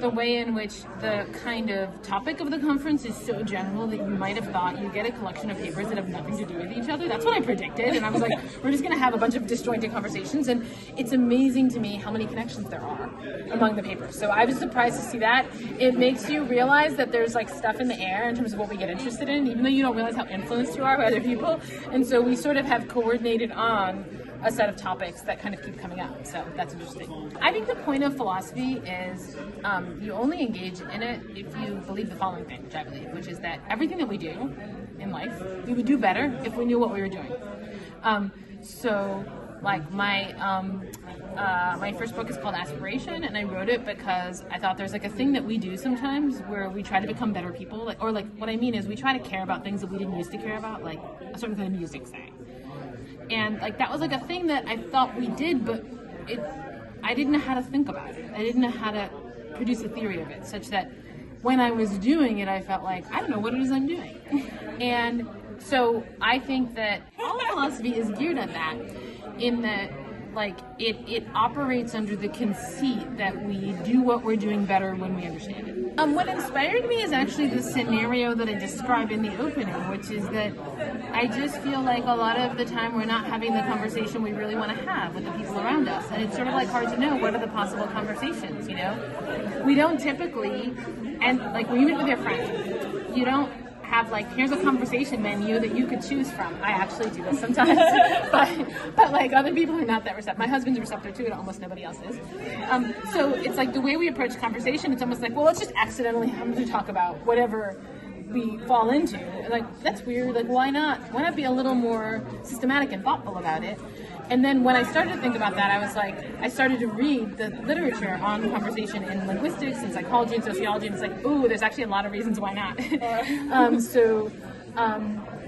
the way in which the kind of topic of the conference is so general that you might have thought you get a collection of papers that have nothing to do with each other. That's what I predicted, and I was like, we're just going to have a bunch of disjointed conversations, and it's amazing to me how many connections there are among the papers. So I was surprised to see that. It makes you realize that there's like stuff in the air in terms of what we get interested in, even though you don't realize how influenced you are by other people. And so we sort of have coordinated on a set of topics that kind of keep coming up. So that's interesting. I think the point of philosophy is you only engage in it if you believe the following thing, which I believe, which is that everything that we do in life, we would do better if we knew what we were doing. So like my first book is called Aspiration, and I wrote it because I thought there's like a thing that we do sometimes where we try to become better people, or what I mean is we try to care about things that we didn't used to care about, like a certain kind of music, say. And like that was like a thing that I thought we did, but I didn't know how to think about it. I didn't know how to produce a theory of it, such that when I was doing it, I felt like, I don't know what it is I'm doing. And so I think that all philosophy is geared at that, in that like it operates under the conceit that we do what we're doing better when we understand it. What inspired me is actually the scenario that I described in the opening, which is that I just feel like a lot of the time we're not having the conversation we really want to have with the people around us. And it's sort of like hard to know what are the possible conversations, you know? We don't typically, and like when you meet with your friend, you don't have like, here's a conversation menu that you could choose from. I actually do this sometimes, but like other people are not that receptive. My husband's receptive to it, almost nobody else is. So it's like the way we approach conversation, it's almost like, well, let's just accidentally have to talk about whatever we fall into. Like, that's weird, like why not? Why not be a little more systematic and thoughtful about it? And then when I started to think about that, I was like, I started to read the literature on conversation in linguistics and psychology and sociology, and it's like, ooh, there's actually a lot of reasons why not.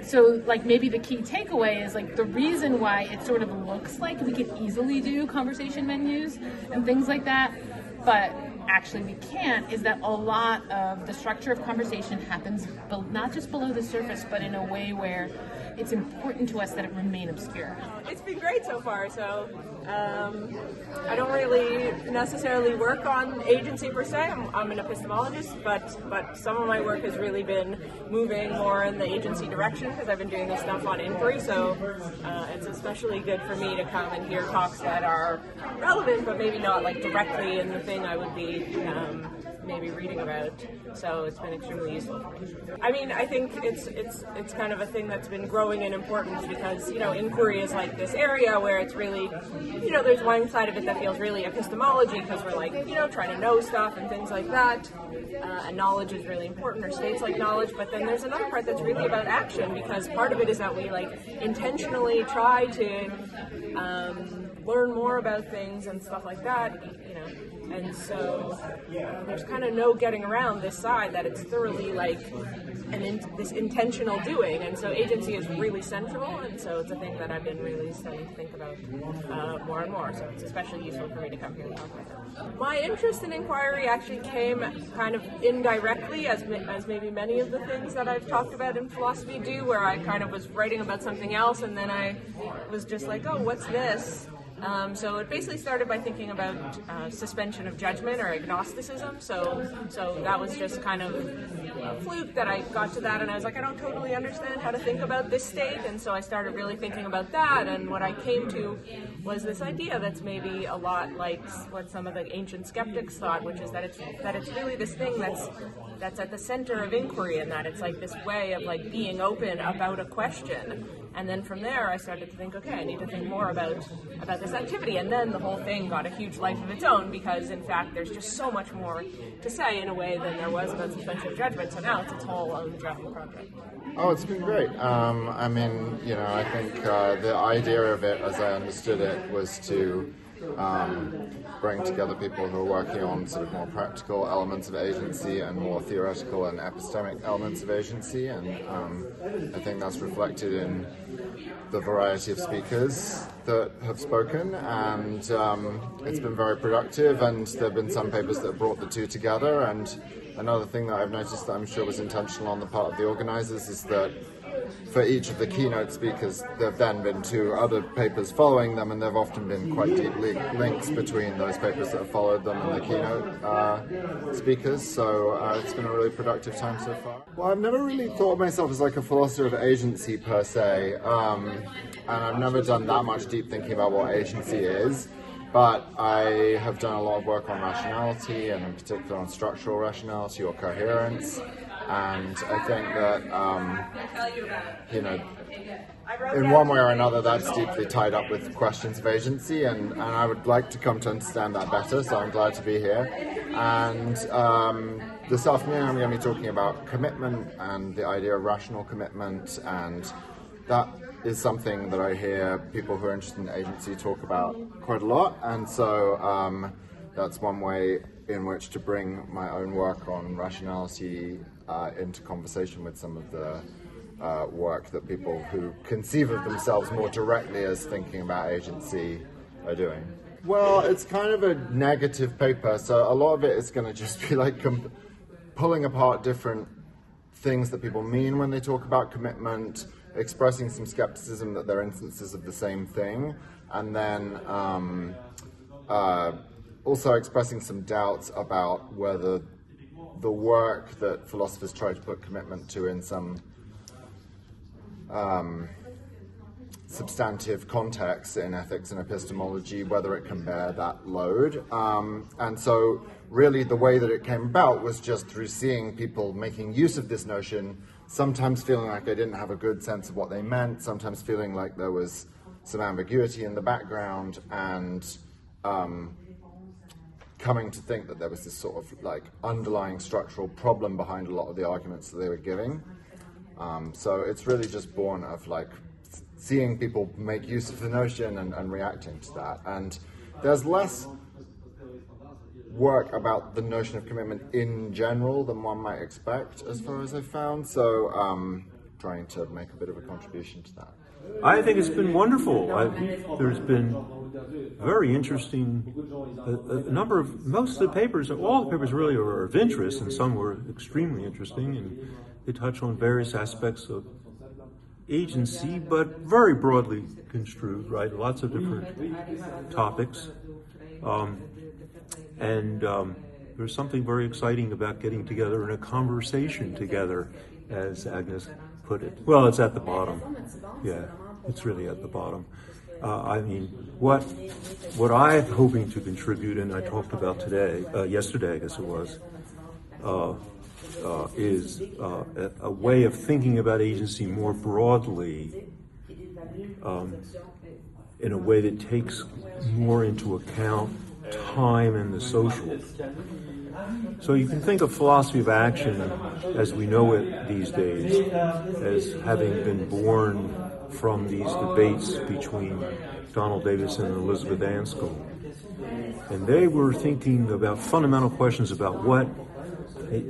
So like maybe the key takeaway is like the reason why it sort of looks like we can easily do conversation menus and things like that, but actually we can't, is that a lot of the structure of conversation happens not just below the surface, but in a way where it's important to us that it remain obscure. It's been great so far. So I don't really necessarily work on agency per se. I'm an epistemologist, but some of my work has really been moving more in the agency direction because I've been doing this stuff on inquiry. So it's especially good for me to come and hear talks that are relevant, but maybe not like directly in the thing I would be maybe reading about. So it's been extremely useful for me. I mean, I think it's kind of a thing that's been growing in importance because, you know, inquiry is like this area where it's really, you know, there's one side of it that feels really epistemology because we're like, you know, trying to know stuff and things like that. And knowledge is really important, or states like knowledge, but then there's another part that's really about action, because part of it is that we like intentionally try to learn more about things and stuff like that, you know. And so there's kind of no getting around this side that it's thoroughly like this intentional doing, and so agency is really central, and so it's a thing that I've been really starting to think about more and more, so it's especially useful for me to come here and talk about it. My interest in inquiry actually came kind of indirectly, as maybe many of the things that I've talked about in philosophy do, where I kind of was writing about something else and then I was just like, oh, what's this? So it basically started by thinking about suspension of judgment or agnosticism. So that was just kind of a fluke that I got to that, and I was like, I don't totally understand how to think about this state, and so I started really thinking about that, and what I came to was this idea that's maybe a lot like what some of the ancient skeptics thought, which is that it's really this thing that's at the center of inquiry, and that it's like this way of like being open about a question. And then from there, I started to think, okay, I need to think more about this activity. And then the whole thing got a huge life of its own, because in fact, there's just so much more to say in a way than there was about suspension of judgment. So now it's its whole own drafting project. Oh, it's been great. I mean, you know, I think the idea of it, as I understood it, was to bring together people who are working on sort of more practical elements of agency and more theoretical and epistemic elements of agency, and I think that's reflected in the variety of speakers that have spoken, and it's been very productive, and there have been some papers that have brought the two together, and another thing that I've noticed that I'm sure was intentional on the part of the organizers is that for each of the keynote speakers, there have then been 2 other papers following them, and there have often been quite deep links between those papers that have followed them and the keynote speakers, so it's been a really productive time so far. Well, I've never really thought of myself as like a philosopher of agency per se, and I've never done that much deep thinking about what agency is. But I have done a lot of work on rationality, and in particular on structural rationality or coherence. And I think that, in one way or another, that's deeply tied up with questions of agency, and I would like to come to understand that better, so I'm glad to be here. And this afternoon I'm going to be talking about commitment and the idea of rational commitment, and that is something that I hear people who are interested in agency talk about quite a lot, and so that's one way in which to bring my own work on rationality into conversation with some of the work that people who conceive of themselves more directly as thinking about agency are doing. Well, it's kind of a negative paper, so a lot of it is going to just be like pulling apart different things that people mean when they talk about commitment, expressing some skepticism that they're instances of the same thing, and then also expressing some doubts about whether the work that philosophers try to put commitment to in some substantive context in ethics and epistemology, whether it can bear that load. And so really the way that it came about was just through seeing people making use of this notion, sometimes feeling like they didn't have a good sense of what they meant, sometimes feeling like there was some ambiguity in the background, and coming to think that there was this sort of like underlying structural problem behind a lot of the arguments that they were giving. So it's really just born of like seeing people make use of the notion and reacting to that. And there's less work about the notion of commitment in general than one might expect, as far as I've found. So trying to make a bit of a contribution to that. I think it's been wonderful. There's been very interesting, a number of, most of the papers, all the papers really are of interest, and some were extremely interesting, and they touch on various aspects of agency, but very broadly construed, right? Lots of different topics. There's something very exciting about getting together in a conversation together, as Agnes put it. Well, it's at the bottom. Yeah, it's really at the bottom. I mean, what I'm hoping to contribute, and I talked about yesterday, I guess it was, is a way of thinking about agency more broadly, in a way that takes more into account time and the social. So you can think of philosophy of action as we know it these days as having been born from these debates between Donald Davidson and Elizabeth Anscombe. And they were thinking about fundamental questions about what,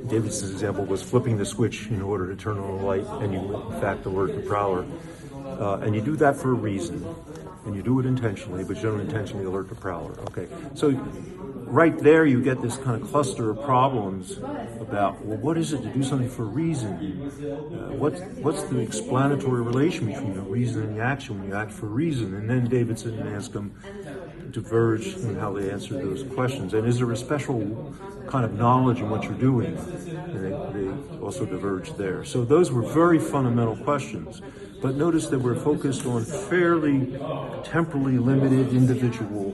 Davidson's example was flipping the switch in order to turn on a light, and you in fact alert the prowler. And you do that for a reason, and you do it intentionally, but you don't intentionally alert the prowler. Okay, so right there you get this kind of cluster of problems about, well, what is it to do something for a reason? What's the explanatory relation between the reason and the action when you act for a reason? And then Davidson and Anscombe diverge in how they answer those questions. And is there a special kind of knowledge in what you're doing? And they also diverge there. So those were very fundamental questions. But notice that we're focused on fairly temporally limited individual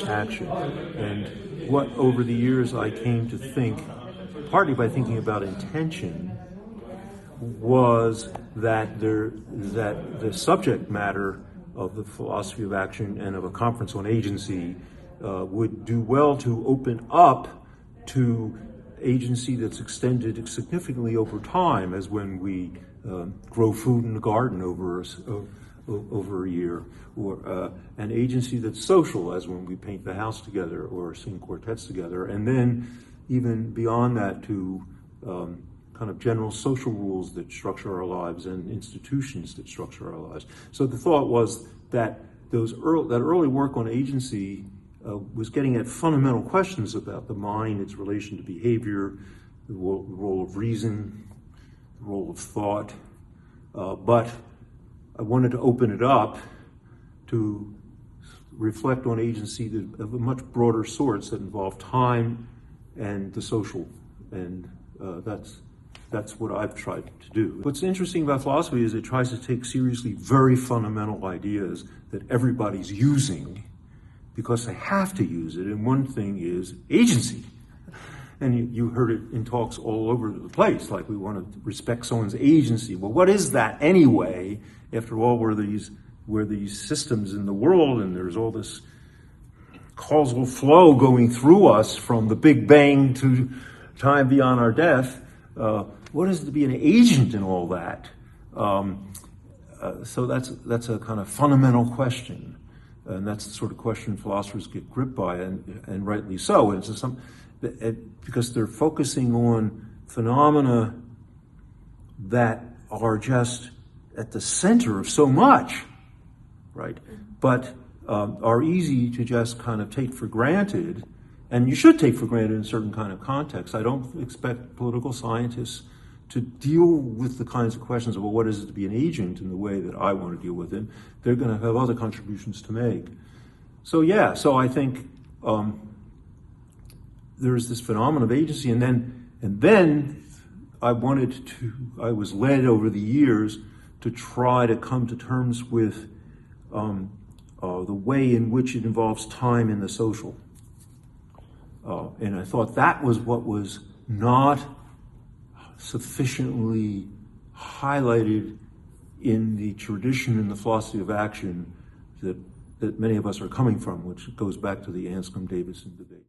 action. And what over the years I came to think, partly by thinking about intention, was that the subject matter of the philosophy of action and of a conference on agency would do well to open up to agency that's extended significantly over time, as when we grow food in the garden over a year, or an agency that's social, as when we paint the house together or sing quartets together, and then even beyond that to kind of general social rules that structure our lives and institutions that structure our lives. So the thought was that that early work on agency was getting at fundamental questions about the mind, its relation to behavior, the role of reason, the role of thought, but I wanted to open it up to reflect on agency of a much broader sorts that involve time and the social, and that's what I've tried to do. What's interesting about philosophy is it tries to take seriously very fundamental ideas that everybody's using because they have to use it, and one thing is agency. And you heard it in talks all over the place, like we want to respect someone's agency. Well, what is that anyway? After all, we're these systems in the world, and there's all this causal flow going through us from the Big Bang to time beyond our death. What is it to be an agent in all that? So that's a kind of fundamental question, and that's the sort of question philosophers get gripped by, and rightly so. And it's because they're focusing on phenomena that are just at the center of so much, right? But are easy to just kind of take for granted, and you should take for granted in a certain kind of context. I don't expect political scientists to deal with the kinds of questions of, well, what is it to be an agent in the way that I want to deal with it. They're going to have other contributions to make. So I think there's this phenomenon of agency, and then I was led over the years to try to come to terms with the way in which it involves time in the social. And I thought that was what was not sufficiently highlighted in the tradition in the philosophy of action that many of us are coming from, which goes back to the Anscombe-Davidson debate.